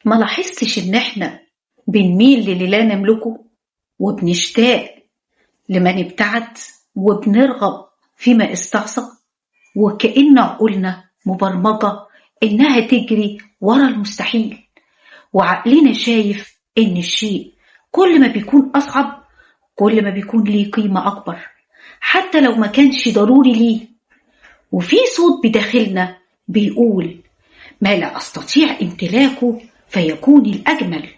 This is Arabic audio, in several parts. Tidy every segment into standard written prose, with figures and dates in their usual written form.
ما لاحظتش إن إحنا بنميل للي لا نملكه، وبنشتاق لمن ابتعد، وبنرغب فيما استعصى، وكأن عقولنا مبرمجة إنها تجري ورا المستحيل، وعقلنا شايف إن الشيء كل ما بيكون أصعب كل ما بيكون ليه قيمة أكبر، حتى لو ما كانش ضروري ليه. وفي صوت بداخلنا بيقول: ما لا أستطيع امتلاكه فيكون الأجمل،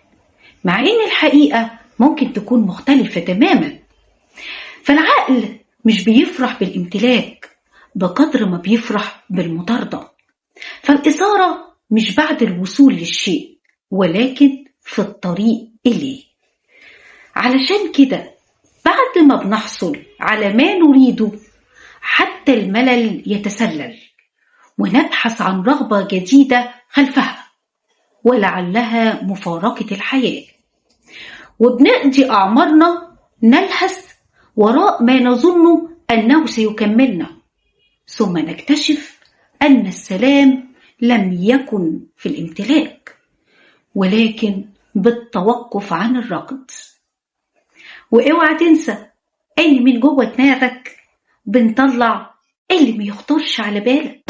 مع إن الحقيقة ممكن تكون مختلفة تماما. فالعقل مش بيفرح بالامتلاك بقدر ما بيفرح بالمطاردة. فالإثارة مش بعد الوصول للشيء، ولكن في الطريق إليه. علشان كده بعد ما بنحصل على ما نريده حتى الملل يتسلل، ونبحث عن رغبة جديدة خلفها، ولعلها مفارقة الحياة، وبنقضي أعمارنا نلهث وراء ما نظن أنه سيكملنا، ثم نكتشف أن السلام لم يكن في الامتلاك، ولكن بالتوقف عن الركض. واوعى تنسى ان من جوه دماغك بنطلع اللي ما يخطرش على بالك.